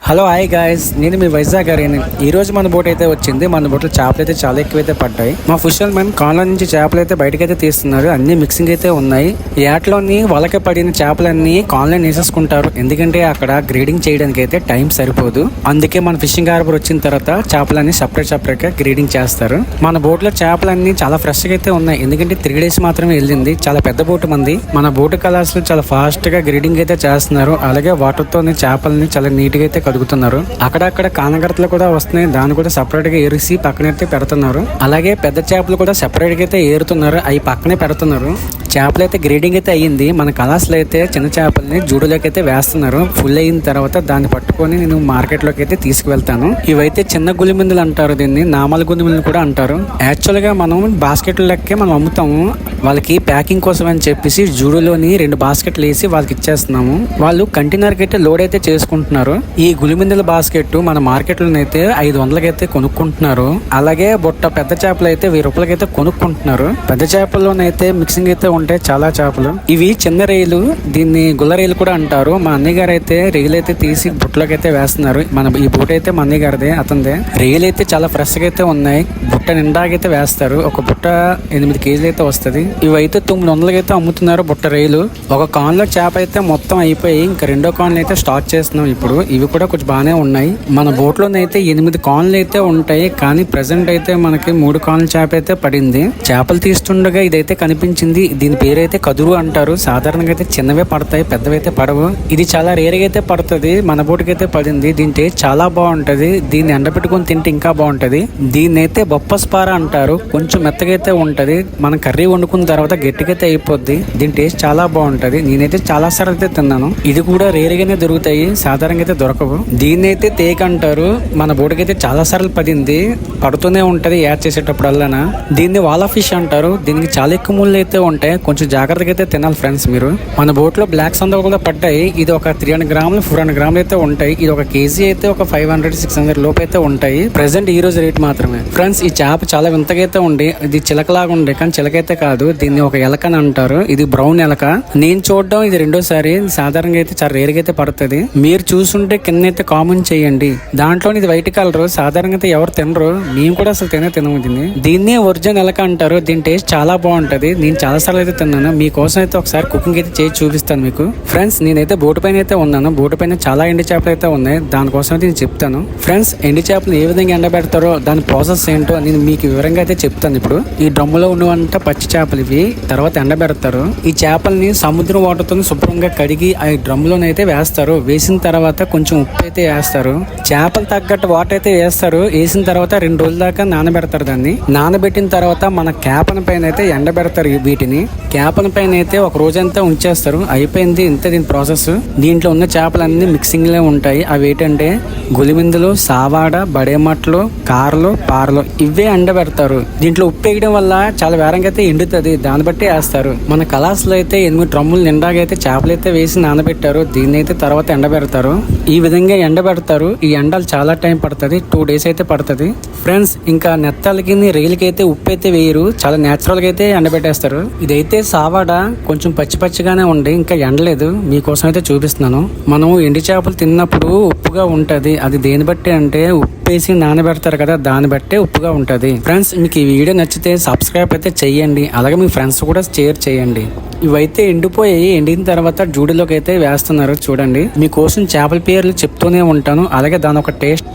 Hello hi guys, నేను మీ వైజాగ్ గారిని. ఈ రోజు మన బోట్ అయితే వచ్చింది. మన బోట్లో చేపలు అయితే చాలా ఎక్కువైతే పడ్డాయి. మా ఫిషర్ మ్యాన్ కాన్ల నుంచి చేపలు అయితే బయటకైతే తీస్తున్నారు. అన్ని మిక్సింగ్ అయితే ఉన్నాయి. ఈ యాట్లోని వలక పడిన చేపలన్నీ కాన్లో వేసేసుకుంటారు. ఎందుకంటే అక్కడ గ్రేడింగ్ చేయడానికి అయితే టైం సరిపోదు. అందుకే మన ఫిషింగ్ హార్బర్ వచ్చిన తర్వాత చేపలన్నీ సపరేట్ గా గ్రేడింగ్ చేస్తారు. మన బోట్ లో చేపలన్నీ చాలా ఫ్రెష్ గా అయితే ఉన్నాయి. ఎందుకంటే 3 days మాత్రమే వెళ్ళింది. చాలా పెద్ద బోట్ మంది. మన బోట్ కలర్స్ లో చాలా ఫాస్ట్ గా గ్రేడింగ్ అయితే చేస్తున్నారు. అలాగే వాటర్ తో చేపలని చాలా నీట్ గా అయితే కడుగుతున్నారు. అక్కడక్కడ కానగడతలు కూడా వస్తున్నాయి. దాన్ని కూడా సపరేట్ గా ఏరిసి పక్కనైతే పెడుతున్నారు. అలాగే పెద్ద చేపలు కూడా సపరేట్ గా అయితే ఏరుతున్నారు. అవి పక్కనే పెడుతున్నారు. చేపలు అయితే గ్రేడింగ్ అయితే అయ్యింది. మన కళాస్లో అయితే చిన్న చేపల్ని జూడులోకి అయితే వేస్తున్నారు. ఫుల్ అయిన తర్వాత దాన్ని పట్టుకొని నేను మార్కెట్ లోకి అయితే తీసుకువెళ్తాను. ఇవైతే చిన్న గులిమిందులు అంటారు. దీన్ని నామల గులిమిందులు కూడా అంటారు. యాక్చువల్ గా మనం బాస్కెట్ లెక్కే మనం అమ్ముతాము. వాళ్ళకి ప్యాకింగ్ కోసం అని చెప్పేసి జూడులోని 2 బాస్కెట్లు వేసి వాళ్ళకి ఇచ్చేస్తున్నాము. వాళ్ళు కంటైనర్ కి అయితే లోడ్ అయితే చేసుకుంటున్నారు. ఈ గులిమిందుల బాస్కెట్ మన మార్కెట్ లోనైతే 500కి అయితే కొనుక్కుంటున్నారు. అలాగే బుట్ట పెద్ద చేపలు అయితే 1000 రూపాయలకి అయితే కొనుక్కుంటున్నారు. పెద్ద చేపల్లోనైతే మిక్సింగ్ అయితే ఉంటాయి చాలా చేపలు. ఇవి చిన్న రైలు, దీన్ని గుల్ల రైలు కూడా అంటారు. మా అన్నయ్య గారు అయితే రైలు అయితే తీసి బుట్టలోకి అయితే వేస్తున్నారు. ఈ బోట్ అయితే మా అన్నయ్య గారిదే, అతనిదే. రైలు అయితే చాలా ఫ్రెష్ గా అయితే ఉన్నాయి. బుట్ట నిండాకైతే వేస్తారు. ఒక బుట్ట 8 కేజీలు అయితే వస్తుంది. ఇవైతే 900కి అయితే అమ్ముతున్నారు బుట్ట రైలు. ఒక కాన్ లో చేప అయితే మొత్తం అయిపోయి ఇంకా రెండో కాన్లు అయితే స్టార్ట్ చేస్తున్నాం ఇప్పుడు. ఇవి కూడా కొంచెం బాగానే ఉన్నాయి. మన బోట్ లోనైతే 8 కాన్లు అయితే ఉంటాయి. కానీ ప్రెసెంట్ అయితే మనకి 3 కాన్ల చేప అయితే పడింది. చేపలు తీస్తుండగా ఇదైతే కనిపించింది. దీని పేరు అయితే కదురు అంటారు. సాధారణంగా అయితే చిన్నవే పడతాయి, పెద్దవైతే పడవు. ఇది చాలా రేరుగా అయితే పడుతుంది. మన బోటుకి అయితే పడింది. దీని టేస్ట్ చాలా బాగుంటది. దీన్ని ఎండబెట్టుకుని తింటే ఇంకా బాగుంటది. దీన్ని అయితే బొప్పస్పార అంటారు. కొంచెం మెత్తగా అయితే ఉంటది. మనం కర్రీ వండుకున్న తర్వాత గట్టిగా అయితే అయిపోద్ది. దీని టేస్ట్ చాలా బాగుంటది. నేనైతే చాలా సార్లు అయితే తిన్నాను. ఇది కూడా రేరుగానే దొరుకుతాయి, సాధారణంగా అయితే దొరకవు. దీన్ని అయితే తేక అంటారు. మన బోటుకి అయితే చాలా సార్లు పడింది. పడుతూనే ఉంటది యాడ్ చేసేటప్పుడల్లా. దీన్ని వాలా ఫిష్ అంటారు. దీనికి చాలా ఎక్కువ ముళ్ళు అయితే ఉంటాయి. కొంచెం జాగ్రత్తగా అయితే తినాలి ఫ్రెండ్స్ మీరు. మన బోట్ లో బ్లాక్ సందలు కూడా పడ్డాయి. ఇది ఒక 300 గ్రాములు 400 గ్రాములు అయితే ఉంటాయి. ఇది ఒక కేజీ అయితే ఒక 500-600 లోపు అయితే ఉంటాయి. ప్రెసెంట్ ఈ రోజు రేట్ మాత్రమే. ఫ్రెండ్స్, ఈ చేప చాలా వింతగా అయితే ఉండి, ఇది చిలకలాగా ఉండే కానీ చిలకైతే కాదు. దీన్ని ఒక ఎలక అని అంటారు. ఇది బ్రౌన్ ఎలక. నేను చూడడం ఇది రెండోసారి. సాధారణంగా అయితే చాలా రేరుగా అయితే పడుతుంది. మీరు చూసుంటే కింద అయితే కామెంట్ చేయండి. దాంట్లో ఇది వైట్ కలర్. సాధారణంగా అయితే ఎవరు తినరు. మేము కూడా అసలు తినము. దీన్ని ఒరిజినల్ ఎలక అంటారు. దీని టేస్ట్ చాలా బాగుంటది. నేను చాలా సార్లు అయితే తిన్నాను. మీకోసం అయితే ఒకసారి కుకింగ్ అయితే చేసి చూపిస్తాను మీకు. ఫ్రెండ్స్, నేనైతే బోటు పైన అయితే ఉన్నాను. బోటు పైన చాలా ఎండి చేపలు అయితే ఉన్నాయి. దానికోసం అయితే నేను చెప్తాను. ఫ్రెండ్స్, ఎండి చేపలు ఏ విధంగా ఎండబెడతారో దాని ప్రాసెస్ ఏంటో నేను మీకు వివరంగా అయితే చెప్తాను ఇప్పుడు. ఈ డ్రమ్ములో ఉన్నవంట పచ్చి చేపలు ఇవి. తర్వాత ఎండబెడతారు. ఈ చేపల్ని సముద్రం వాటర్తో శుభ్రంగా కడిగి ఆ డ్రమ్ములోనైతే వేస్తారు. వేసిన తర్వాత కొంచెం ఉప్పు అయితే వేస్తారు. చేపలు తగ్గట్టు వాటర్ అయితే వేస్తారు. వేసిన తర్వాత 2 రోజుల దాకా నానబెడతారు. దాన్ని నానబెట్టిన తర్వాత మన క్యాపన్ పైన అయితే ఎండబెడతారు. వీటిని క్యాపన్ పైన అయితే ఒక రోజంతా ఉంచేస్తారు. అయిపోయింది ఇంత దీని ప్రాసెస్. దీంట్లో ఉన్న చేపలన్నీ మిక్సింగ్ లో ఉంటాయి. అవి ఏంటంటే గులిమిందులు, సావాడ, బడేమట్లు, కార్లు, పారలు ఇవే ఎండబెడతారు. దీంట్లో ఉప్పు వేయడం వల్ల చాలా వేరంగా అయితే ఎండుతుంది. దాన్ని బట్టి వేస్తారు. మన కళాస్లో అయితే 8 డ్రమ్ములు నిండాగా అయితే చేపలు అయితే వేసి నానబెట్టారు. దీన్ని అయితే తర్వాత ఎండబెడతారు. ఈ విధంగా ఎండబెడతారు. ఈ ఎండలు చాలా టైం పడుతుంది. 2 days అయితే పడుతుంది. ఫ్రెండ్స్, ఇంకా నెత్తలకి రైలుకి అయితే ఉప్పు అయితే వేయరు. చాలా నేచురల్ గా అయితే ఎండబెట్టేస్తారు. ఇదైతే సావాడ కొంచెం పచ్చిగానే ఉండి ఇంకా ఎండలేదు. మీకోసం అయితే చూపిస్తున్నాను. మనం ఎండి చేపలు తిన్నప్పుడు ఉప్పుగా ఉంటది. అది దేని బట్టి అంటే ఉప్పు వేసి నానబెడతారు కదా, దాన్ని బట్టే ఉప్పుగా ఉంటది. ఫ్రెండ్స్, మీకు ఈ వీడియో నచ్చితే సబ్స్క్రైబ్ అయితే చెయ్యండి. అలాగే మీ ఫ్రెండ్స్ కూడా షేర్ చేయండి. ఇవైతే ఎండిన తర్వాత జూడిలోకి అయితే వేస్తున్నారు. చూడండి, మీకోసం చేపల పేర్లు చెప్తూనే ఉంటాను. అలాగే దాని ఒక టేస్ట్